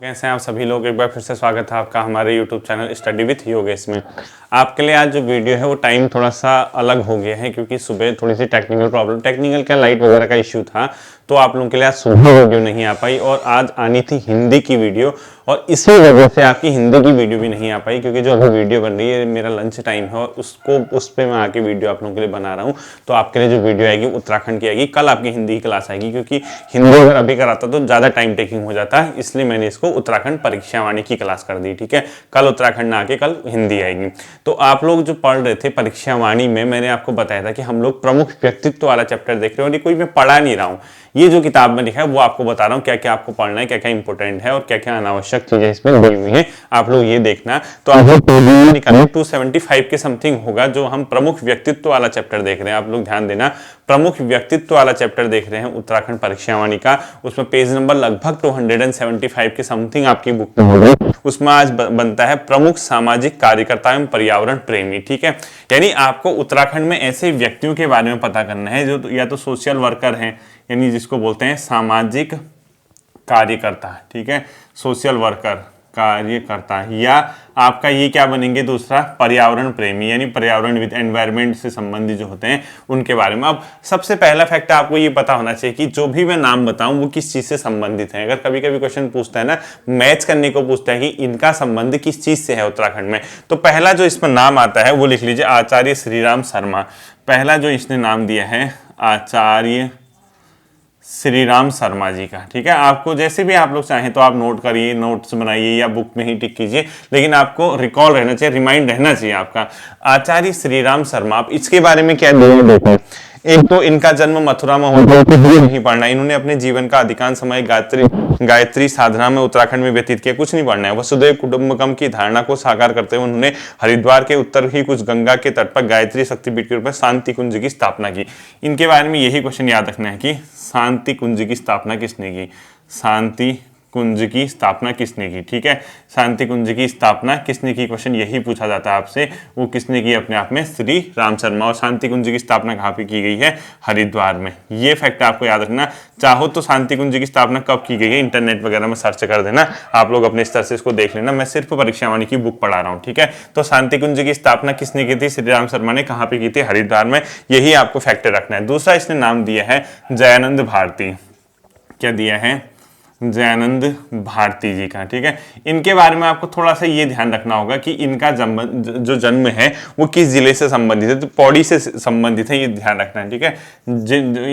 कैसे हैं आप सभी लोग। एक बार फिर से स्वागत है आपका हमारे YouTube channel study with Yogesh में। आपके लिए आज जो वीडियो है वो टाइम थोड़ा सा अलग हो गया है क्योंकि सुबह थोड़ी सी टेक्निकल क्या लाइट वगैरह का इश्यू था, तो आप लोगों के लिए आज सुबह वीडियो नहीं आ पाई और आज आनी थी हिंदी की वीडियो और इसी वजह से आपकी हिंदी की वीडियो भी नहीं आ पाई क्योंकि जो अभी वीडियो बन रही है मेरा लंच टाइम है और उस पर मैं आके वीडियो आप लोगों के लिए बना रहा हूँ। तो आपके लिए जो वीडियो आएगी उत्तराखंड की आएगी, कल आपकी हिंदी की क्लास आएगी क्योंकि हिंदी अगर अभी कराता तो ज़्यादा टाइम टेकिंग हो जाता है, इसलिए मैंने इसको उत्तराखंड परीक्षा वाणी की क्लास कर दी। ठीक है, कल उत्तराखंड ना आके कल हिंदी आएगी। तो आप लोग जो पढ़ रहे थे परीक्षा वाणी में, मैंने आपको बताया था कि हम लोग प्रमुख व्यक्तित्व वाला चैप्टर देख रहे हैं और ये कोई मैं पढ़ा नहीं रहा हूँ, ये जो किताब में लिखा है वो आपको बता रहा हूँ क्या क्या आपको पढ़ना है, क्या क्या इंपॉर्टेंट है और क्या क्या अनावश्यक चीजें इसमें दी हुई है, आप लोग ये देखना। तो आप लोग 275 के समथिंग होगा जो हम प्रमुख व्यक्तित्व वाला चैप्टर देख रहे हैं। आप लोग ध्यान देना, प्रमुख व्यक्तित्व वाला चैप्टर देख रहे हैं उत्तराखंड परीक्षा वाणी का। उसमें पेज नंबर लगभग 275 के समथिंग आपकी बुक में होगी। उसमें आज बनता है प्रमुख सामाजिक कार्यकर्ता एवं पर्यावरण प्रेमी। ठीक है, यानी आपको उत्तराखंड में ऐसे व्यक्तियों के बारे में पता करना है जो या तो सोशल वर्कर हैं, यानी जिसको बोलते हैं सामाजिक कार्यकर्ता। ठीक है, सोशल वर्कर कार्यकर्ता, या आपका ये क्या बनेंगे दूसरा पर्यावरण प्रेमी, यानी पर्यावरण विद एनवायरनमेंट से संबंधित जो होते हैं उनके बारे में। अब सबसे पहला फैक्ट आपको ये पता होना चाहिए कि जो भी मैं नाम बताऊं वो किस चीज से संबंधित है। अगर कभी कभी क्वेश्चन पूछता है ना, मैच करने को पूछता है कि इनका संबंध किस चीज से है उत्तराखंड में, तो पहला जो इसमें नाम आता है वो लिख लीजिए, आचार्य श्रीराम शर्मा। पहला जो इसने नाम दिया है आचार्य श्रीराम शर्मा जी का। ठीक है, आपको जैसे भी आप लोग चाहें तो आप नोट करिए, नोट्स बनाइए या बुक में ही टिक कीजिए, लेकिन आपको रिकॉल रहना चाहिए, रिमाइंड रहना चाहिए आपका। आचार्य श्रीराम शर्मा, आप इसके बारे में क्या देखो, एक तो इनका जन्म मथुरा में हुआ, नहीं पढ़ना। इन्होंने अपने जीवन का अधिकांश समय गायत्री साधना में उत्तराखंड में व्यतीत किया, कुछ नहीं पढ़ना है। वसुधैव कुटुंबकम की धारणा को साकार करते हुए उन्होंने हरिद्वार के उत्तर ही कुछ गंगा के तट पर गायत्री शक्तिपीठ के रूप में शांति कुंज की स्थापना की। इनके बारे में यही क्वेश्चन याद रखना है कि शांति कुंज की स्थापना किसने की, शांति कुंज की स्थापना किसने की। ठीक है, शांति कुंज की स्थापना किसने की, क्वेश्चन यही पूछा जाता है आपसे, वो किसने की अपने आप में श्री राम शर्मा। और शांति कुंज की स्थापना कहाँ पे की गई है, हरिद्वार में। ये फैक्ट आपको याद रखना। चाहो तो शांति कुंज की स्थापना कब की गई है इंटरनेट वगैरह में सर्च कर देना, आप लोग अपने स्तर से इसको देख लेना, मैं सिर्फ परीक्षा वाणी की बुक पढ़ा रहा हूँ। ठीक है, तो शांति कुंज की स्थापना किसने की थी, श्री राम शर्मा ने। कहाँ पे की थी, हरिद्वार में। यही आपको फैक्टर रखना है। दूसरा इसने नाम दिया है जयानंद भारती। क्या दिया है, जयानंद भारती जी का। ठीक है, इनके बारे में आपको थोड़ा सा ये ध्यान रखना होगा कि इनका जो जन्म है वो किस जिले से संबंधित है, तो पौड़ी से संबंधित है, ये ध्यान रखना है। ठीक है,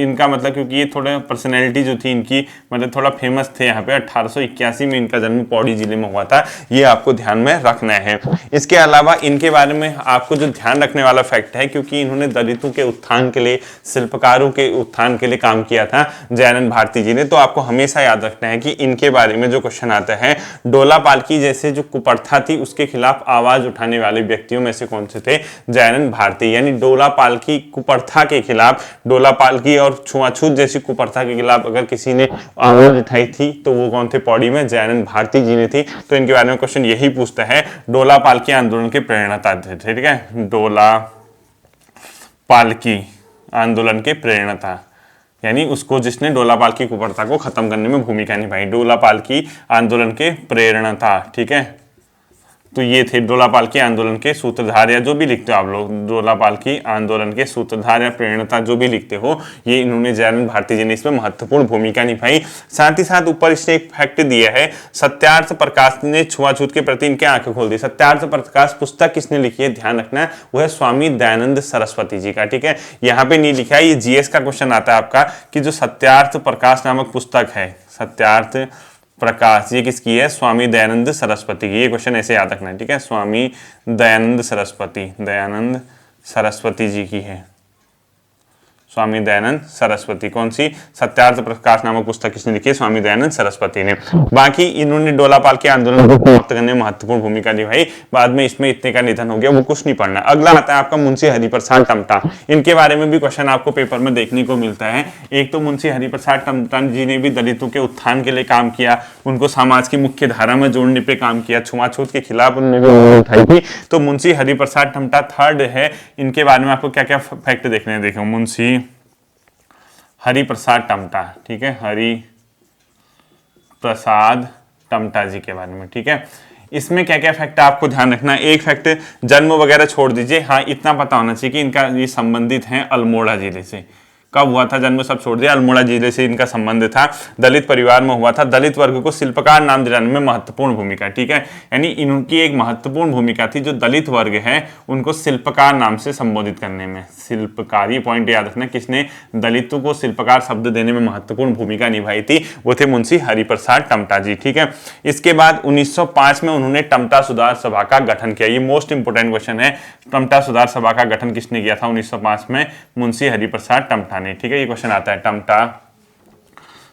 इनका मतलब क्योंकि ये थोड़ा पर्सनैलिटी जो थी इनकी, मतलब थोड़ा फेमस थे यहाँ पे। 1881 में इनका जन्म पौड़ी जिले में हुआ था, ये आपको ध्यान में रखना है। इसके अलावा इनके बारे में आपको जो ध्यान रखने वाला फैक्ट है, क्योंकि इन्होंने दलितों के उत्थान के लिए, शिल्पकारों के उत्थान के लिए काम किया था जयानंद भारती जी ने, तो आपको हमेशा याद रखना है कि इनके बारे में जो क्वेश्चन आता है, डोला पालकी जैसे जो कुप्रथा थी उसके खिलाफ आवाज उठाने वाले व्यक्तियों में से कौन से थे, जयानंद भारती। यानी डोला पालकी कुप्रथा के खिलाफ, डोला पालकी और छुआछूत जैसी कुप्रथा के खिलाफ अगर किसी ने आवाज उठाई थी तो वो कौन थे, पौड़ी में जयानंद भारती जी ने थी। तो इनके बारे में क्वेश्चन यही पूछता है, डोला पालकी आंदोलन के प्रेरणाता थे। ठीक है, डोला पालकी आंदोलन के प्रेरणाता, यानी उसको जिसने डोला पालकी कुप्रथा को खत्म करने में भूमिका निभाई, डोला पालकी आंदोलन के प्रेरणा। ठीक है, तो ये थे डोला पालकी आंदोलन के सूत्रधार, या जो भी लिखते हो आप लोग, डोला पालकी आंदोलन के सूत्रधार या प्रेरणा जो भी लिखते हो, ये इन्होंने जयानंद भारती जी ने इसमें महत्वपूर्ण भूमिका निभाई। साथ ही साथ ऊपर इसने एक फैक्ट दिया है, सत्यार्थ प्रकाश ने छुआछूत के प्रति इनके आंखें खोल दी। सत्यार्थ प्रकाश पुस्तक किसने लिखी है, ध्यान रखना है, वो है स्वामी दयानंद सरस्वती जी का। ठीक है, यहाँ पे नहीं लिखा है, ये जीएस का क्वेश्चन आता है आपका कि जो सत्यार्थ प्रकाश नामक पुस्तक है, सत्यार्थ प्रकाश, ये किसकी है, स्वामी दयानंद सरस्वती की। ये क्वेश्चन ऐसे याद रखना है। ठीक है, स्वामी दयानंद सरस्वती जी की है, स्वामी दयानंद सरस्वती। कौन सी, सत्यार्थ प्रकाश नामक पुस्तक किसने लिखी है, स्वामी दयानंद सरस्वती ने। बाकी इन्होंने डोला पालकी आंदोलन को समाप्त करने में महत्वपूर्ण भूमिका निभाई। बाद में इसमें इतने का निधन हो गया, वो कुछ नहीं पढ़ना। अगला आता है आपका मुंशी हरिप्रसाद टमटा। इनके बारे में भी क्वेश्चन आपको पेपर में देखने को मिलता है। एक तो मुंशी हरिप्रसाद टमटा जी ने भी दलितों के उत्थान के लिए काम किया, उनको समाज की मुख्य धारा में जोड़ने पे काम किया, छुआछूत के खिलाफ उन्होंने भी उठाई थी। तो मुंशी हरिप्रसाद टमटा थर्ड है। इनके बारे में आपको क्या क्या फैक्ट देखने हैं, देखो, मुंशी हरिप्रसाद टमटा। ठीक है, हरि प्रसाद टमटा जी के बारे में, ठीक है। इसमें क्या क्या फैक्ट है आपको ध्यान रखना है। एक फैक्ट जन्म वगैरह छोड़ दीजिए, हाँ इतना पता होना चाहिए कि इनका ये संबंधित है अल्मोड़ा जिले से। कब हुआ था जन्म सब छोड़ दिया, अल्मोड़ा जिले से इनका संबंध था, दलित परिवार में हुआ था, दलित वर्ग को शिल्पकार नाम दिलाने में महत्वपूर्ण भूमिका, ठीक है। यानी इनकी एक महत्वपूर्ण भूमिका थी, जो दलित वर्ग है उनको शिल्पकार नाम से संबोधित करने में। शिल्पकार, ये पॉइंट याद रखना, किसने दलितों को शिल्पकार शब्द देने में महत्वपूर्ण भूमिका निभाई थी, वो थे मुंशी हरिप्रसाद टमटा जी, ठीक है। इसके बाद 1905 में उन्होंने टमटा सुधार सभा का गठन किया। ये मोस्ट इंपोर्टेंट क्वेश्चन है, टमटा सुधार सभा का गठन किसने किया था 1905 में, मुंशी हरिप्रसाद टमटा ने, ठीक है। ये क्वेश्चन आता है, टमटा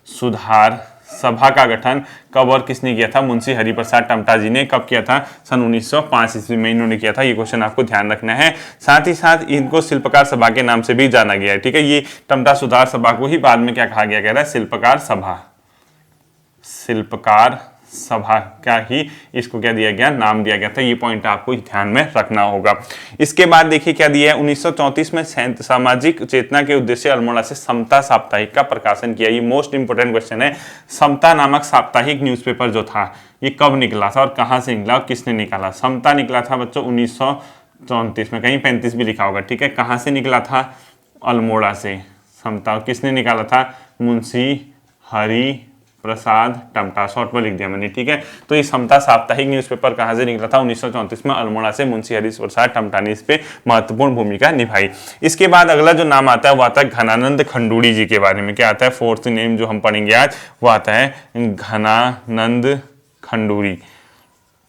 सुधार सभा का गठन कब और किसने किया था, मुंशी हरिप्रसाद टमटा जी ने। कब किया था, सन 1905 ईस्वी में इन्होंने किया था। ये क्वेश्चन आपको ध्यान रखना है। साथ ही साथ इनको शिल्पकार सभा के नाम से भी जाना गया है, ठीक है। ये टमटा सुधार सभा को ही बाद में क्या कहा गया, कह रहा है शिल्पकार सभा, शिल्पकार सभा का ही इसको क्या दिया गया, नाम दिया गया था। ये पॉइंट आपको ध्यान में रखना होगा। इसके बाद देखिए क्या दिया है, 1934 में सामाजिक चेतना के उद्देश्य अल्मोड़ा से समता साप्ताहिक का प्रकाशन किया। ये मोस्ट इंपोर्टेंट क्वेश्चन है। समता नामक साप्ताहिक न्यूज़पेपर जो था ये कब निकला था और कहां से निकला और किसने निकाला। समता निकला था बच्चों 1934 में, कहीं 35 भी लिखा होगा, ठीक है। कहां से निकला था, अल्मोड़ा से। समता किसने निकाला था, मुंशी हरि प्रसाद टमटा, शॉर्ट में लिख दिया मैंने, ठीक है। तो ये समता साप्ताहिक न्यूज़पेपर कहां से निकला था, 1934 में अल्मोड़ा से। मुंशी हरिप्रसाद टमटा ने इस पे महत्वपूर्ण भूमिका निभाई। इसके बाद अगला जो नाम आता है वो आता है घनानंद खंडूड़ी जी के बारे में। क्या आता है, फोर्थ नेम जो हम पढ़ेंगे आज वो आता है घनानंद खंडूड़ी।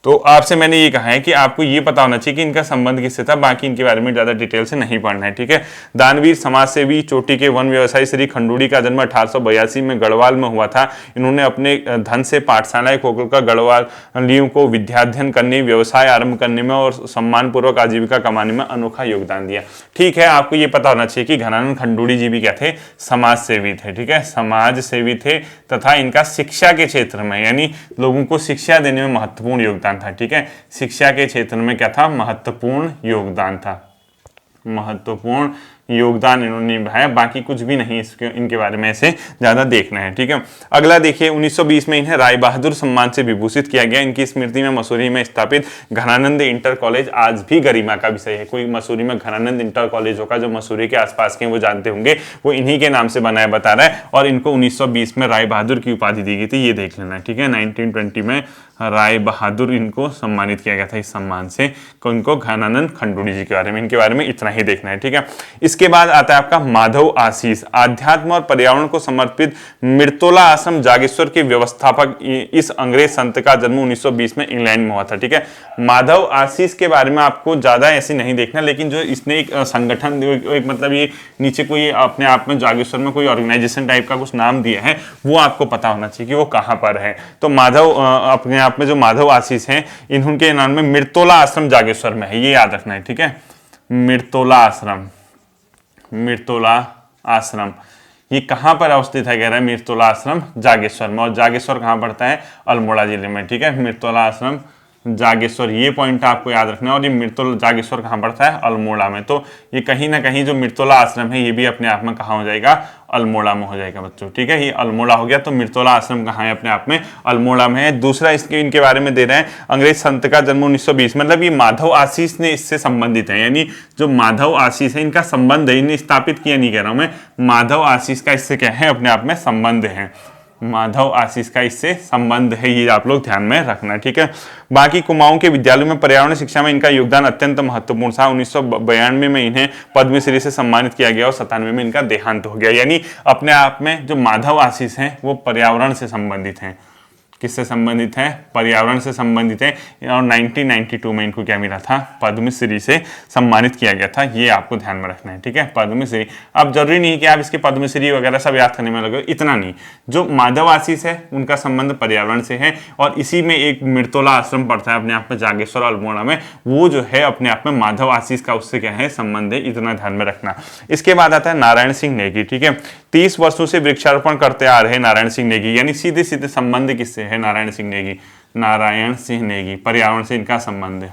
तो आपसे मैंने ये कहा है कि आपको ये पता होना चाहिए कि इनका संबंध किससे था, बाकी इनके बारे में ज्यादा डिटेल से नहीं पढ़ना है, ठीक है। दानवीर समाज सेवी चोटी के वन व्यवसायी श्री खंडूड़ी का जन्म 1882 में गढ़वाल में हुआ था। इन्होंने अपने धन से पाठशालाएं खोलकर गढ़वालियों को विद्याध्ययन करने, व्यवसाय आरंभ करने में और सम्मानपूर्वक आजीविका कमाने में अनोखा योगदान दिया, ठीक है। आपको ये पता होना चाहिए कि घनानंद खंडूड़ी जी भी क्या थे, समाज सेवी थे, ठीक है, समाज सेवी थे तथा इनका शिक्षा के क्षेत्र में यानी लोगों को शिक्षा देने में महत्वपूर्ण योगदान था, ठीक है। शिक्षा के क्षेत्र में क्या था, महत्वपूर्ण योगदान था, महत्वपूर्ण योगदान इन्होंने निभाया। बाकी कुछ भी नहीं इसके इनके बारे में ऐसे ज्यादा देखना है, ठीक है। अगला देखिए 1920 में इन्हें राय बहादुर सम्मान से विभूषित किया गया। इनकी स्मृति में मसूरी में स्थापित घनानंद इंटर कॉलेज आज भी गरिमा का विषय है। कोई मसूरी में घनानंद इंटर कॉलेज होगा, जो मसूरी के आसपास के वो जानते होंगे, वो इन्हीं के नाम से बनाया बता रहा है। और इनको 1920 में राय बहादुर की उपाधि दी गई थी, ये देख लेना, ठीक है। 1920 में राय बहादुर इनको सम्मानित किया गया था इस सम्मान से। इनको घनानंद खंडूड़ी जी के बारे में, इनके बारे में इतना ही देखना है, ठीक है। इसके बाद आता है आपका माधव आशीष, आध्यात्म और पर्यावरण को समर्पित मिर्तोला आश्रम जागेश्वर के व्यवस्थापक। इस अंग्रेज संत का जन्म 1920 में इंग्लैंड में हुआ था, ठीक है। माधव आशीष के बारे में आपको ज्यादा ऐसे नहीं देखना, लेकिन जो इसने एक संगठन, एक मतलब ये नीचे कोई अपने आप में जागेश्वर में कोई ऑर्गेनाइजेशन टाइप का कुछ नाम दिया है, वो आपको पता होना चाहिए कि वो कहां पर है। तो माधव अपने आप में जो माधव आशीष हैं, इनके नाम में मिर्तोला आश्रम जागेश्वर में है, ये याद रखना है, ठीक है। मिर्तोला आश्रम, मिर्तोला आश्रम ये कहां पर अवस्थित है, कह रहा है मिर्तोला आश्रम जागेश्वर में। और जागेश्वर कहां पड़ता है, अल्मोड़ा जिले में, ठीक है। मिर्तोला आश्रम जागेश्वर, ये पॉइंट आपको याद रखना है। और ये मिर्तोला जागेश्वर कहां पड़ता है, अल्मोड़ा में। तो ये कहीं ना कहीं जो मिर्तोला आश्रम है ये भी अपने आप में कहां हो जाएगा, अल्मोड़ा में हो जाएगा बच्चों, ठीक है। ये अल्मोड़ा हो गया। तो मिर्तोला आश्रम कहाँ है, अपने आप में अल्मोड़ा में है। दूसरा इसके इनके बारे में दे रहे हैं, अंग्रेज संत का जन्म 1920, मतलब ये माधव आशीष ने इससे संबंधित है, यानी जो माधव आशीष है इनका संबंध है, इन्हें स्थापित किया नहीं कह रहा हूं मैं, माधव आशीष का इससे क्या है, अपने आप में संबंध है। माधव आशीष का इससे संबंध है, ये आप लोग ध्यान में रखना, ठीक है। बाकी कुमाऊं के विद्यालयों में पर्यावरण शिक्षा में इनका योगदान अत्यंत महत्वपूर्ण था। 1992 में इन्हें पद्मश्री से सम्मानित किया गया और 97 में इनका देहांत हो गया। यानी अपने आप में जो माधव आशीष हैं वो पर्यावरण से संबंधित हैं। किससे संबंधित है, पर्यावरण से संबंधित है। और 1992 में इनको क्या मिला था, पद्मश्री से सम्मानित किया गया था। ये आपको ध्यान में रखना है, ठीक है, पद्मश्री। अब जरूरी नहीं कि आप इसके पद्मश्री वगैरह सब याद करने में लगे, इतना नहीं। जो माधव आशीष है उनका संबंध पर्यावरण से है, और इसी में एक मिर्तोला आश्रम पड़ता है अपने आप में जागेश्वर अल्मोड़ा में, वो जो है अपने आप में माधव आशीष का उससे क्या है, संबंध है, इतना ध्यान में रखना। इसके बाद आता है नारायण सिंह नेगी, ठीक है। 30 वर्षों से वृक्षारोपण करते आ रहे नारायण सिंह नेगी, यानी सीधे सीधे संबंध किससे है, नारायण सिंह नेगी। नारायण सिंह नेगी, पर्यावरण से इनका संबंध है।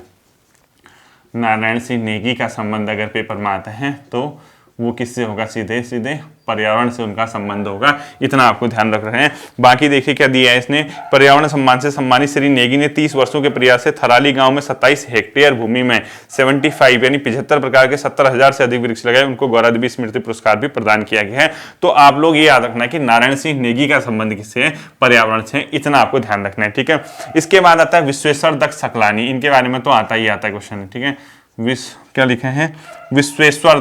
नारायण सिंह नेगी का संबंध अगर पेपर में आता है तो वो किससे होगा, सीधे सीधे पर्यावरण से उनका संबंध होगा। इतना आपको ध्यान रख रहे हैं। बाकी देखिए क्या दिया है इसने, पर्यावरण सम्मान से सम्मानित श्री नेगी ने 30 वर्षों के प्रयास से थराली गांव में 27 हेक्टेयर भूमि में 75 यानी 75 प्रकार के 70,000 से अधिक वृक्ष लगाए। उनको गौरवदेवी स्मृति पुरस्कार भी प्रदान किया गया है। तो आप लोग ये याद रखना कि नारायण सिंह नेगी का संबंध किससे है, पर्यावरण से, इतना आपको ध्यान रखना है। ठीक है, इसके बाद आता है विश्वेश्वर दत्त सकलानी। इनके बारे में तो आता ही आता है क्वेश्चन। ठीक है, क्या लिखे हैं, विश्वेश्वर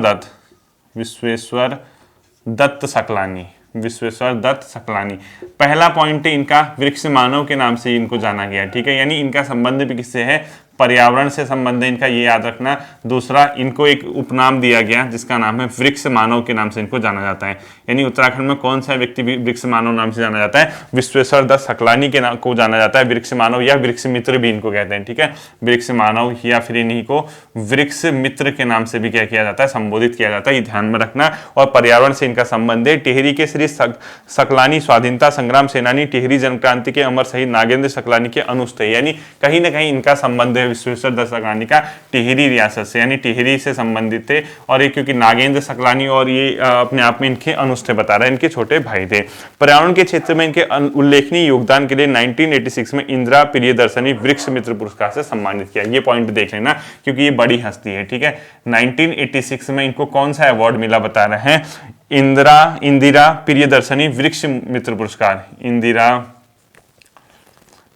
दत्त सकलानी, विश्वेश्वर दत्त सकलानी। पहला पॉइंट इनका वृक्ष मानव के नाम से इनको जाना गया। ठीक है, यानी इनका संबंध भी किससे है, पर्यावरण से संबंध है इनका, ये याद रखना। दूसरा, इनको एक उपनाम दिया गया जिसका नाम है वृक्ष मानव के नाम से इनको जाना जाता है। यानी उत्तराखंड में कौन सा व्यक्ति वृक्ष मानव नाम से जाना जाता है, विश्वेश्वर दत्त सकलानी के नाम को जाना जाता है वृक्ष मानव, या वृक्ष मित्र भी इनको कहते हैं। ठीक है, वृक्ष मानव या फिर इन्हीं को वृक्ष मित्र के नाम से भी क्या किया जाता है, संबोधित किया जाता है, ये ध्यान में रखना। और पर्यावरण से इनका संबंध है। टिहरी के श्री सकलानी स्वाधीनता संग्राम सेनानी, टिहरी जनक्रांति के अमर शहीद नागेंद्र सकलानी के अनुष्ठ है। यानी कहीं ना कहीं इनका संबंध है विश्वेश्वर दत्त सकलानी का टिहरी रियासत से, यानी टिहरी से संबंधित थे। और ये क्योंकि नागेंद्र सकलानी और ये अपने आप में इनके अनुष्ठ बता रहा है, इनके छोटे भाई थे। पर्यावरण के क्षेत्र में इनके उल्लेखनीय योगदान के लिए 1986 में इंदिरा प्रियदर्शनी वृक्ष मित्र पुरस्कार से सम्मानित किया। ये पॉइंट देख लेना क्योंकि ये बड़ी हस्ती है। ठीक है, 1986 में इनको कौन सा अवार्ड मिला बता रहे हैं, इंदिरा प्रियदर्शनी वृक्ष मित्र पुरस्कार।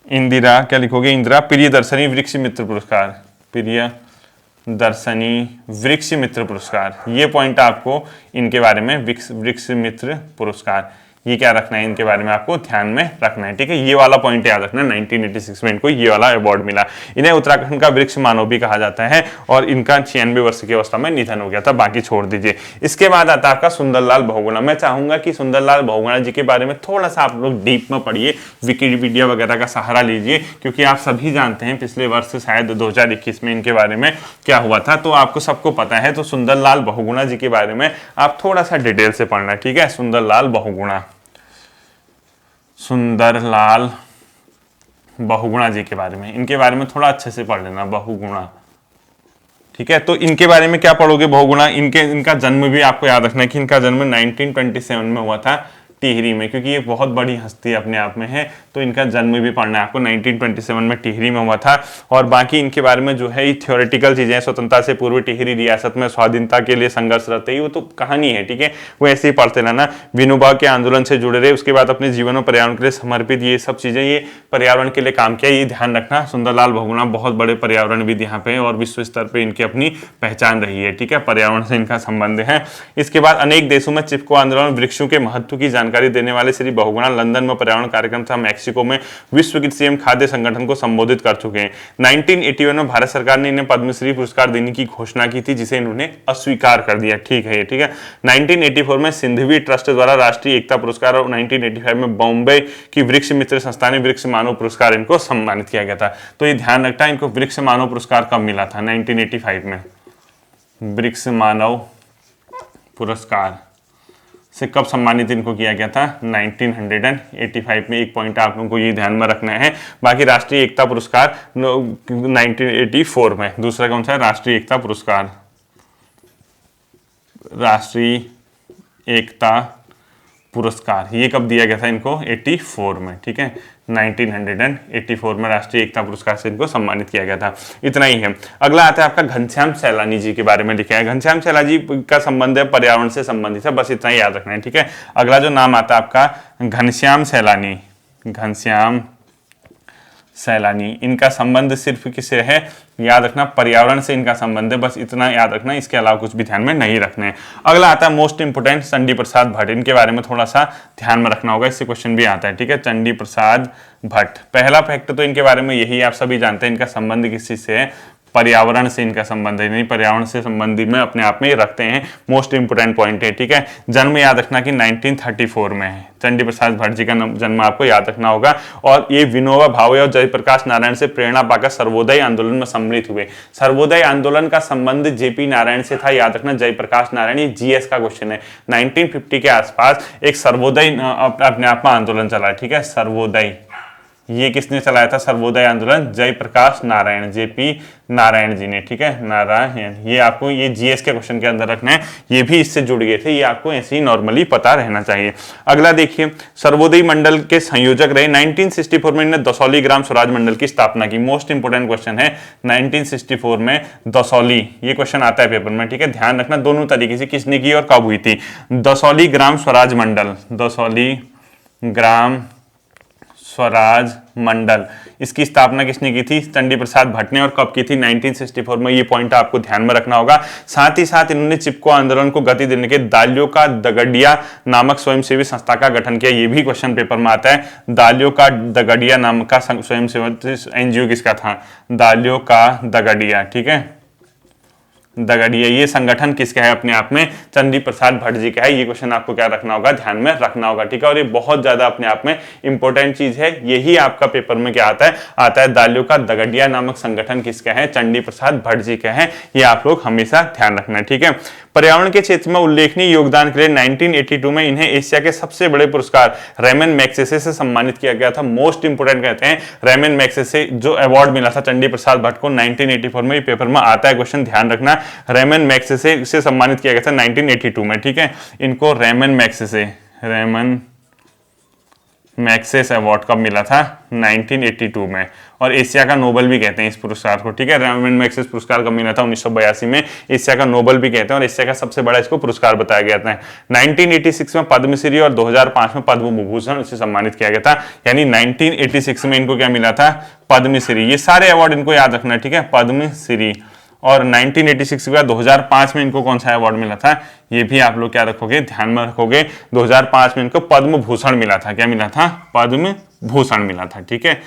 इंदिरा क्या लिखोगे, इंदिरा प्रियदर्शनी वृक्ष मित्र पुरस्कार, प्रियदर्शनी वृक्ष मित्र पुरस्कार। ये पॉइंट आपको इनके बारे में, वृक्ष मित्र पुरस्कार, ये क्या रखना है, इनके बारे में आपको ध्यान में रखना है। ठीक है, ये वाला पॉइंट याद रखना, 1986 में इनको ये वाला अवार्ड मिला। इन्हें उत्तराखंड का वृक्ष मानव भी कहा जाता है। और इनका 96 वर्ष की अवस्था में निधन हो गया था, बाकी छोड़ दीजिए। इसके बाद आता है आपका सुंदरलाल बहुगुणा। मैं चाहूंगा कि सुंदरलाल बहुगुणा जी के बारे में थोड़ा सा आप लोग डीप में पढ़िए, विकिपीडिया वगैरह का सहारा लीजिए, क्योंकि आप सभी जानते हैं पिछले वर्ष शायद 2021 में इनके बारे में क्या हुआ था, तो आपको सबको पता है। तो सुंदरलाल बहुगुणा जी के बारे में आप थोड़ा सा डिटेल से पढ़ना। ठीक है, सुंदरलाल बहुगुणा, सुंदरलाल बहुगुणा जी के बारे में, इनके बारे में थोड़ा अच्छे से पढ़ लेना, बहुगुणा। ठीक है, तो इनके बारे में क्या पढ़ोगे, बहुगुणा। इनका जन्म भी आपको याद रखना है कि इनका जन्म 1927 में हुआ था टिहरी में, क्योंकि ये बहुत बड़ी हस्ती अपने आप में है, तो इनका जन्म भी पढ़ना है आपको। 1927 में टिहरी में हुआ था। और बाकी इनके बारे में जो है ये थ्योरेटिकल चीजें, स्वतंत्रता से पूर्व टिहरी रियासत में स्वाधीनता के लिए संघर्षरत है, वो तो कहानी है। ठीक है, वो ऐसे ही पढ़ते रहना। विनोबा के आंदोलन से जुड़े रहे, उसके बाद अपने जीवन में पर्यावरण के लिए समर्पित, ये सब चीजें, ये पर्यावरण के लिए काम किया, ये ध्यान रखना। सुंदरलाल बहुगुणा बहुत बड़े पर्यावरणविद यहाँ पे, और विश्व स्तर पर इनकी अपनी पहचान रही है। ठीक है, पर्यावरण से इनका संबंध है। इसके बाद अनेक देशों में चिपको आंदोलन, वृक्षों के महत्व की जानकारी देने वाले श्री बहुगुणा लंदन में पर्यावरण कार्यक्रम तथा मैक्सिको में विश्व कृषि एवं खाद्य संगठन को संबोधित कर चुके हैं। 1981 में भारत सरकार ने इन्हें पद्मश्री पुरस्कार देने की घोषणा की थी, जिसे इन्होंने अस्वीकार कर दिया। ठीक है, ठीक है। 1984 में सिंधवी ट्रस्ट द्वारा राष्ट्रीय एकता पुरस्कार, और 1985 में बॉम्बे की वृक्ष मित्र संस्था ने वृक्ष मानव पुरस्कार इनको सम्मानित किया गया था। तो ये ध्यान रखना, इनको वृक्ष मानव पुरस्कार कब मिला था, 1985 में। वृक्ष मानव पुरस्कार से कब सम्मानित इनको किया गया था, 1985 में। एक पॉइंट आप लोगों को ये ध्यान में रखना है। बाकी राष्ट्रीय एकता पुरस्कार 1984 में। दूसरा कौन सा है, राष्ट्रीय एकता पुरस्कार, राष्ट्रीय एकता पुरस्कार, ये कब दिया गया था इनको, 84 में। ठीक है, 1984 में राष्ट्रीय एकता पुरस्कार से इनको सम्मानित किया गया था। इतना ही है। अगला आता है आपका घनश्याम सैलानी जी के बारे में लिखा है। घनश्याम सैलानी जी का संबंध है पर्यावरण से संबंधित है, बस इतना ही याद रखना है। ठीक है, अगला जो नाम आता है आपका घनश्याम सैलानी, घनश्याम सैलानी, इनका संबंध सिर्फ किससे है, याद रखना, पर्यावरण से इनका संबंध है, बस इतना याद रखना, इसके अलावा कुछ भी ध्यान में नहीं रखना है। अगला आता है मोस्ट इंपोर्टेंट चंडी प्रसाद भट्ट। इनके बारे में थोड़ा सा ध्यान में रखना होगा, इससे क्वेश्चन भी आता है। ठीक है, चंडी प्रसाद भट्ट। पहला फैक्ट तो इनके बारे में यही आप सभी जानते हैं, इनका संबंध किस चीज से है, पर्यावरण से इनका संबंध है। नहीं, पर्यावरण से संबंधित में अपने आप में ही रखते हैं, मोस्ट इंपोर्टेंट पॉइंट है। ठीक है, जन्म याद रखना कि 1934 में है। चंडी प्रसाद भट्ट जी का जन्म आपको याद रखना होगा। और ये विनोबा भावे और जयप्रकाश नारायण से प्रेरणा पाकर सर्वोदय आंदोलन में सम्मिलित हुए। सर्वोदय आंदोलन का संबंध जेपी नारायण से था, याद रखना, जयप्रकाश नारायण। ये जीएस का क्वेश्चन है। 1950 के आसपास एक सर्वोदय अपने आप में आंदोलन चला। ठीक है, सर्वोदय ये किसने चलाया था सर्वोदय आंदोलन? जयप्रकाश नारायण, जेपी नारायण जी ने, ठीक है, नारायण। ये आपको ये जीएस के क्वेश्चन के अंदर रखना है, ये भी इससे जुड़ गए थे, ये आपको ऐसे ही नॉर्मली पता रहना चाहिए। अगला देखिए, सर्वोदय मंडल के संयोजक रहे। 1964 में इन्होंने दसौली ग्राम स्वराज मंडल की स्थापना की। मोस्ट इंपोर्टेंट क्वेश्चन है 1964 में दसौली, ये क्वेश्चन आता है पेपर में, ठीक है, ध्यान रखना दोनों तरीके से किसने की और कब हुई थी। दसौली ग्राम स्वराज मंडल, दसौली ग्राम स्वराज मंडल, इसकी स्थापना किसने की थी? चंडी प्रसाद भट्ट ने। और कब की थी? 1964 में। ये पॉइंट आपको ध्यान में रखना होगा। साथ ही साथ इन्होंने चिपको आंदोलन को गति देने के दालियों का दगड़िया नामक स्वयंसेवी संस्था का गठन किया। ये भी क्वेश्चन पेपर में आता है। दालियों का दगड़िया नाम का स्वयंसेवी एनजीओ किसका था? दालियों का दगड़िया, ठीक है, दगड़िया। ये संगठन किसका है? अपने आप में चंडी प्रसाद भट्ट जी का है। ये क्वेश्चन आपको क्या रखना होगा? ध्यान में रखना होगा, ठीक है। और ये बहुत ज्यादा अपने आप में इंपॉर्टेंट चीज है। यही आपका पेपर में क्या आता है? आता है दालियों का दगड़िया नामक संगठन किसका है? चंडी प्रसाद भट्ट जी का है। ये आप लोग हमेशा ध्यान रखना है, ठीक है। पर्यावरण के क्षेत्र में उल्लेखनीय योगदान के लिए 1982 में इन्हें एशिया के सबसे बड़े पुरस्कार रेमन मैग्सेसे से सम्मानित किया गया था। मोस्ट इंपोर्टेंट कहते हैं रेमन मैग्सेसे जो अवार्ड मिला था चंडी प्रसाद भट्ट को 1984 में। ये पेपर में आता है क्वेश्चन, ध्यान रखना। रेमन मैग्सेसे से सम्मानित किया गया था 1982 में, ठीक है। इनको रेमन मैग्सेसे अवार्ड कब मिला था? 1982 में। और एशिया का नोबेल भी कहते हैं इस पुरस्कार को, ठीक है। रेमन मैग्सेसे पुरस्कार कब मिला था? 1982 में। एशिया का नोबेल भी कहते हैं और एशिया का सबसे बड़ा इसको पुरस्कार बताया गया था। 1986 में पद्मश्री और 2005 में पद्म विभूषण से सम्मानित किया गया था। यानी 1986 में इनको क्या मिला था? पद्मश्री। ये सारे अवार्ड इनको याद रखना है, ठीक है, पद्मश्री। और 1986 के बाद 2005 में इनको कौन सा अवार्ड मिला था? ये भी आप लोग क्या रखोगे? ध्यान में रखोगे। 2005 में इनको पद्म भूषण मिला था। क्या मिला था? पद्म भूषण मिला था, ठीक है।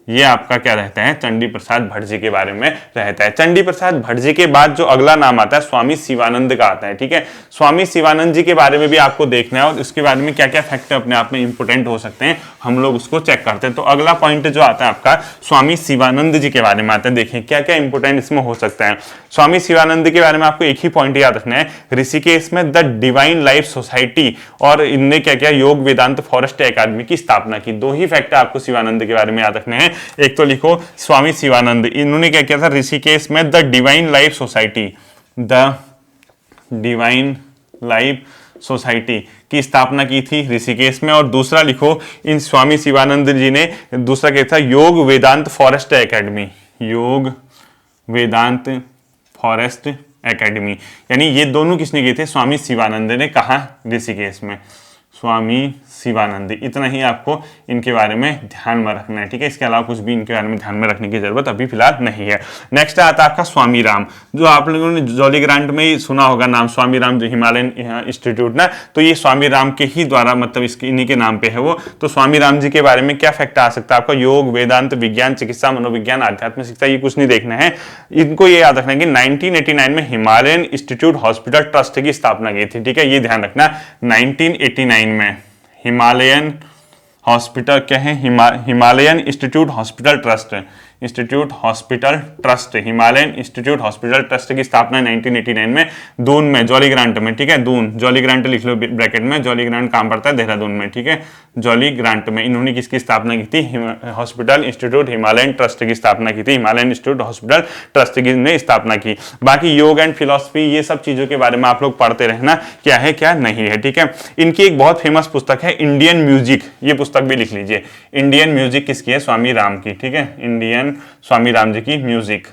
ये आपका क्या रहता है? चंडी प्रसाद भट्ट जी के बारे में रहता है। चंडी प्रसाद भट्ट जी के बाद जो अगला नाम आता है स्वामी शिवानंद का आता है, ठीक है। स्वामी शिवानंद जी के बारे में भी आपको देखना है और इसके बारे में क्या क्या फैक्टर अपने आप में इंपोर्टेंट हो सकते हैं, हम लोग उसको चेक करते हैं। तो अगला पॉइंट जो आता है आपका स्वामी शिवानंद जी के बारे में आता है। देखिए क्या क्या इंपोर्टेंट इसमें हो सकता है। स्वामी शिवानंद के बारे में आपको एक ही पॉइंट याद रखना है, ऋषिकेश में द डिवाइन लाइफ सोसाइटी और इनने क्या किया? योग वेदांत फॉरेस्ट एकेडमी की स्थापना की। दो ही फैक्टर आपको शिवानंद के बारे में याद रखने हैं। एक तो लिखो स्वामी शिवानंद, इन्होंने क्या किया था? ऋषिकेश में the divine life society, the divine life society की स्थापना की थी ऋषिकेश में। और दूसरा लिखो, इन स्वामी शिवानंद जी ने दूसरा क्या था? योग वेदांत फॉरेस्ट एकेडमी, योग वेदांत फॉरेस्ट एकेडमी। यानी ये दोनों किसने किए थे? स्वामी शिवानंद ने। कहा? ऋषिकेश में। स्वामी शिवानंद, इतना ही आपको इनके बारे में ध्यान में रखना है, ठीक है। इसके अलावा कुछ भी इनके बारे में ध्यान में रखने की जरूरत अभी फिलहाल नहीं है। नेक्स्ट आता है आपका स्वामी राम, जो आप लोगों ने जॉली ग्रांट में ही सुना होगा नाम, स्वामी राम जो हिमालयन इंस्टीट्यूट ना, तो ये स्वामी राम के ही द्वारा मतलब इसके इन्हीं के नाम पे है वो। तो स्वामी राम जी के बारे में क्या फैक्ट आ सकता है आपका? योग वेदांत विज्ञान चिकित्सा मनोविज्ञान आध्यात्मिक शिक्षा, ये कुछ नहीं देखना है। इनको ये याद रखना है कि 1989 में हिमालयन इंस्टीट्यूट हॉस्पिटल ट्रस्ट की स्थापना की थी, ठीक है। ये ध्यान रखना, 1989 में हिमालयन हॉस्पिटल क्या है? Himalayan institute hospital trust, institute hospital trust, Himalayan institute hospital trust की स्थापना 1989 में दून में, जॉली ग्रांट में, ठीक है। दून, जॉली ग्रांट लिख लो ब्रैकेट में। जॉली ग्रांट काम पड़ता है देहरादून में, ठीक है। जॉली ग्रांट में इन्होंने किसकी स्थापना की थी? हॉस्पिटल इंस्टीट्यूट हिमालयन ट्रस्ट की स्थापना की थी। हिमालयन इंस्टीट्यूट हॉस्पिटल ट्रस्ट की ने स्थापना की। बाकी योग एंड फिलोसफी ये सब चीजों के बारे में आप लोग पढ़ते रहना, क्या है क्या नहीं है, ठीक है। इनकी एक बहुत फेमस पुस्तक है इंडियन म्यूजिक, ये पुस्तक भी लिख लीजिए। इंडियन म्यूजिक किसकी है? स्वामी राम की, ठीक है। इंडियन स्वामी राम जी की म्यूजिक,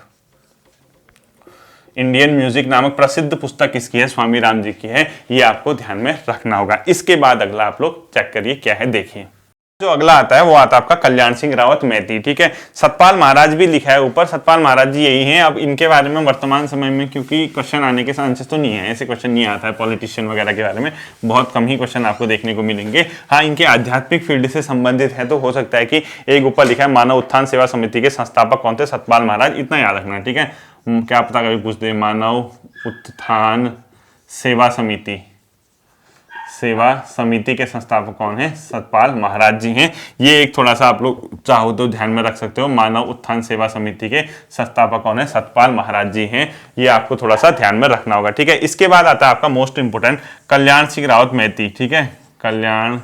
इंडियन म्यूजिक नामक प्रसिद्ध पुस्तक किसकी है? स्वामी राम जी की है। ये आपको ध्यान में रखना होगा। इसके बाद अगला आप लोग चेक करिए क्या है, देखिए। जो अगला आता है वो आता है आपका कल्याण सिंह रावत मैती, ठीक है। सतपाल महाराज भी लिखा है ऊपर, सतपाल महाराज जी यही हैं। अब इनके बारे में वर्तमान समय में क्योंकि क्वेश्चन आने के चांसेस तो नहीं है, ऐसे क्वेश्चन नहीं आता है पॉलिटिशियन वगैरह के बारे में, बहुत कम ही क्वेश्चन आपको देखने को मिलेंगे। हाँ, इनके आध्यात्मिक फील्ड से संबंधित है तो हो सकता है कि एक ऊपर लिखा है मानव उत्थान सेवा समिति के संस्थापक कौन थे? सतपाल महाराज, इतना याद रखना, ठीक है। क्या पता कभी पूछ दे, मानव उत्थान सेवा समिति, सेवा समिति के संस्थापक कौन है? सतपाल महाराज जी हैं। ये एक थोड़ा सा आप लोग चाहो तो ध्यान में रख सकते हो, मानव उत्थान सेवा समिति के संस्थापक कौन है? सतपाल महाराज जी हैं। ये आपको थोड़ा सा ध्यान में रखना होगा, ठीक है। इसके बाद आता है आपका मोस्ट इंपोर्टेंट कल्याण सिंह रावत मैती, ठीक है। कल्याण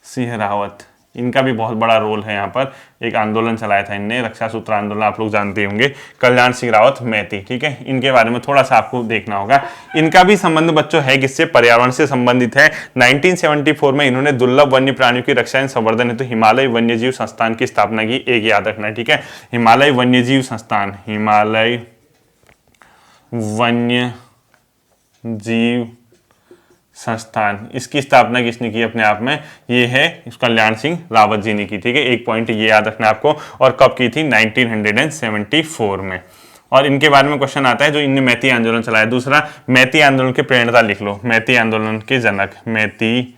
सिंह रावत, इनका भी बहुत बड़ा रोल है यहाँ पर। एक आंदोलन चलाया था इनने, रक्षा सूत्र आंदोलन, आप लोग जानते होंगे। कल्याण सिंह रावत मैती, ठीक है, इनके बारे में थोड़ा सा आपको देखना होगा। इनका भी संबंध बच्चों है किससे, पर्यावरण से संबंधित है। 1974 में इन्होंने दुर्लभ वन्य प्राणियों की रक्षा एवं संवर्धन हेतु हिमालय वन्यजीव संस्थान की स्थापना की। एक याद रखना है, ठीक है, हिमालय वन्यजीव संस्थान, हिमालय वन्य जीव संस्थान, इसकी स्थापना किसने की अपने आप में, ये है कल्याण सिंह रावत जी ने की, ठीक है। एक पॉइंट ये याद रखना आपको। और कब की थी, 1974 में। और इनके बारे में क्वेश्चन आता है जो इनने मैती आंदोलन चलाया। दूसरा, मैती आंदोलन के प्रेरणा लिख लो, मैती आंदोलन के जनक, मैती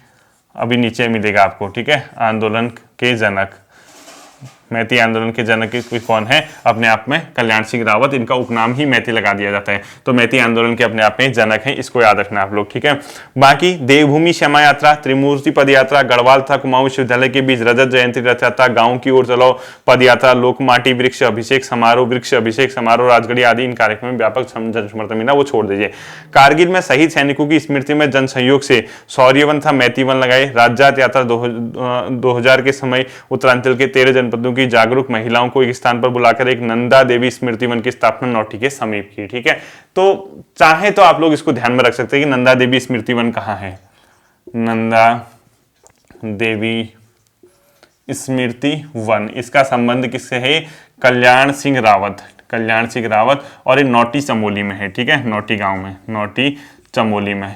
अभी नीचे मिलेगा आपको, ठीक है, आंदोलन के जनक, मैती आंदोलन के जनक कौन है, अपने आप में कल्याण सिंह रावत, इनका उपनाम ही मैती लगा दिया जाता है। तो मैती आंदोलन के अपने आप में जनक हैं, इसको याद रखना आप लोग, ठीक है। बाकी देवभूमि श्यामा यात्रा, त्रिमूर्ति पद यात्रा, गढ़वाल तथा कुमाऊं विश्वविद्यालय के बीच रजत जयंती रथ यात्रा, गांव की ओर चलो पद यात्रा, लोकमाटी वृक्ष अभिषेक समारोह, राजगढ़ी आदि इन कार्यक्रमों में व्यापक जनसमर्थन मिला, वो छोड़ दीजिए। कारगिल में शहीद सैनिकों की स्मृति में जन सहयोग से शौर्यवन था मैती वन लगाए। राज्यात यात्रा 2000 के समय उत्तरांचल के 13 जनपदों की जागरूक महिलाओं को एक स्थान पर बुलाकर एक नंदा देवी स्मृति वन की स्थापना नौटी के समीप की, ठीक है। तो चाहे तो आप लोग इसको ध्यान में रख सकते हैं कि नंदा देवी स्मृति वन कहां है, नंदा देवी स्मृति वन, इसका संबंध किससे है, कल्याण सिंह रावत, और ये नौटी चमोली में है, ठीक है, नौटी गांव में, नौटी चमोली में।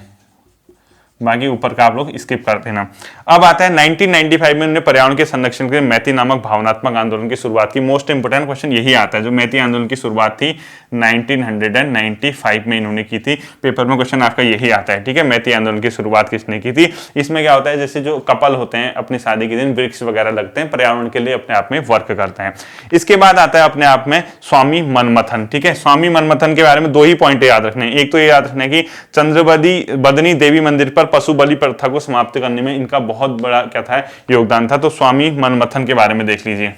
बाकी ऊपर का आप लोग स्किप कर देना। अब आता है 1995 में उन्होंने पर्यावरण के संरक्षण के लिए मैती नामक भावनात्मक आंदोलन की शुरुआत की। मोस्ट इंपोर्टेंट क्वेश्चन यही आता है, जो मैती आंदोलन की शुरुआत थी 1995 में इन्होंने की थी। पेपर में क्वेश्चन आपका यही आता है, ठीक है, मैती आंदोलन की शुरुआत किसने की थी। इसमें क्या होता है, जैसे जो कपल होते हैं अपनी शादी के दिन वृक्ष वगैरह लगते हैं, पर्यावरण के लिए अपने आप में वर्क करते हैं। इसके बाद आता है अपने आप में स्वामी मनमथन, ठीक है। स्वामी मनमथन के बारे में 2 ही पॉइंट याद रखने हैं। एक तो ये याद रखना है कि चंद्रबदनी देवी मंदिर पर पशु बलि प्रथा को समाप्त करने में इनका बहुत बड़ा क्या था, योगदान था। तो स्वामी मनमथन के बारे में देख लीजिए,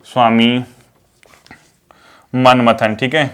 स्वामी मनमथन, ठीक है।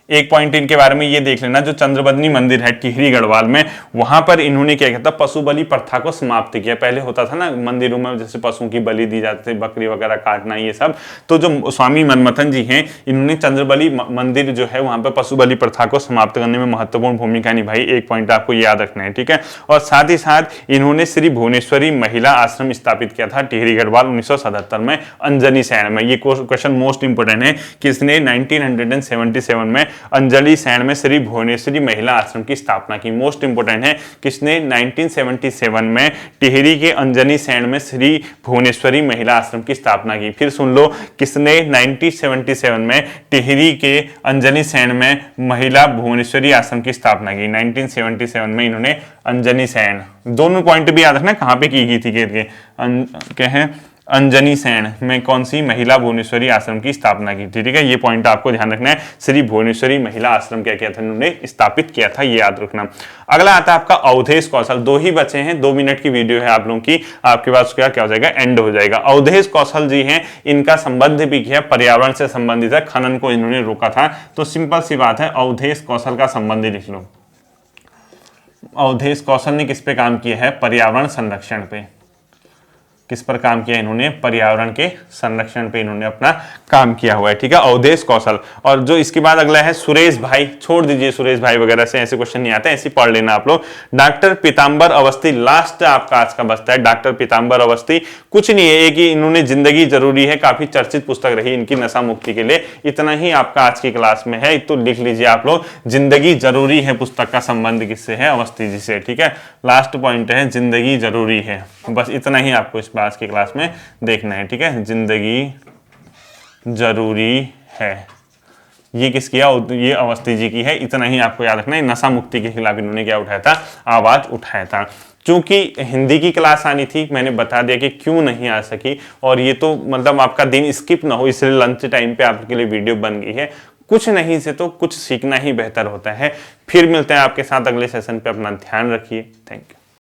एक पॉइंट इनके बारे में ये देख लेना, जो चंद्रबदनी मंदिर है टिहरी गढ़वाल में, वहां पर इन्होंने क्या किया था, पशु बलि प्रथा को समाप्त किया। पहले होता था ना मंदिरों में, जैसे पशुओं की बलि दी जाती थी, बकरी वगैरह काटना, ये सब। तो जो स्वामी मनमथन जी हैं, इन्होंने चंद्रबली मंदिर जो है वहां पर पशु बलि प्रथा को समाप्त करने में महत्वपूर्ण भूमिका निभाई। एक पॉइंट आपको याद रखना है, ठीक है। और साथ ही साथ इन्होंने श्री भुवनेश्वरी महिला आश्रम स्थापित किया था टिहरी गढ़वाल 1977 में अंजनी सैण में। ये क्वेश्चन मोस्ट इंपोर्टेंट है, किसने 1977 में अंजलि सैण में श्री भुवनेश्वरी महिला आश्रम की स्थापना की। मोस्ट इंपोर्टेंट है, किसने 1977 में टिहरी के अंजनी सैण में श्री भुवनेश्वरी महिला आश्रम की स्थापना की। फिर सुन लो, किसने 1977 में टिहरी के अंजनी सैण में महिला भुवनेश्वरी आश्रम की स्थापना की। 1977 में इन्होंने अंजनी सैण, दोनों पॉइंट भी याद रखना कहां पे की गई थी, क्या है, अंजनी सैण में कौन सी महिला भुवनेश्वरी आश्रम की स्थापना की थी, ठीक है। ये पॉइंट आपको ध्यान रखना है, श्री भुवनेश्वरी महिला आश्रम क्या किया था, उन्होंने स्थापित किया था, ये याद रखना। अगला आता है आपका अवधेश कौशल। 2 ही बचे हैं, 2 मिनट की वीडियो है आप लोगों की, आपके पास क्या हो जाएगा, एंड हो जाएगा। अवधेश कौशल जी हैं, इनका संबंध भी किया पर्यावरण से संबंधित है, खनन को इन्होंने रोका था। तो सिंपल सी बात है, अवधेश कौशल का संबंध लिख लो। अवधेश कौशल ने किस पे काम किया है, पर्यावरण संरक्षण पे। किस पर काम किया इन्होंने, पर्यावरण के संरक्षण पे इन्होंने अपना काम किया हुआ है, ठीक है, अवधेश कौशल। और जो इसके बाद अगला है सुरेश भाई, छोड़ दीजिए सुरेश भाई वगैरह से, ऐसे क्वेश्चन नहीं आते, ऐसे पढ़ लेना आप लोग। डॉक्टर पीताम्बर अवस्थी, लास्ट आपका आज का बचता है, डॉक्टर पीताम्बर अवस्थी। कुछ नहीं है, एक ही इन्होंने जिंदगी जरूरी है, काफी चर्चित पुस्तक रही इनकी नशा मुक्ति के लिए। इतना ही आपका आज की क्लास में है, तो लिख लीजिए आप लोग, जिंदगी जरूरी है पुस्तक का संबंध किससे है, अवस्थी जी से, ठीक है। लास्ट पॉइंट है, जिंदगी जरूरी है, बस इतना ही आपको इस आज की क्लास में देखना है, ठीक है। जिंदगी जरूरी है, ये किसकी है, ये अवस्थी जी की है, इतना ही आपको याद रखना है। नशा मुक्ति के खिलाफ इन्होंने क्या उठाया था, आवाज उठाया था। क्योंकि हिंदी की क्लास आनी थी, मैंने बता दिया कि क्यों नहीं आ सकी, और ये तो मतलब आपका दिन स्किप ना हो, इसलिए लंच टाइम पे आपके लिए वीडियो बन गई है। कुछ नहीं से तो कुछ सीखना ही बेहतर होता है। फिर मिलते हैं आपके साथ अगले सेशन पे, अपना ध्यान रखिए, थैंक यू।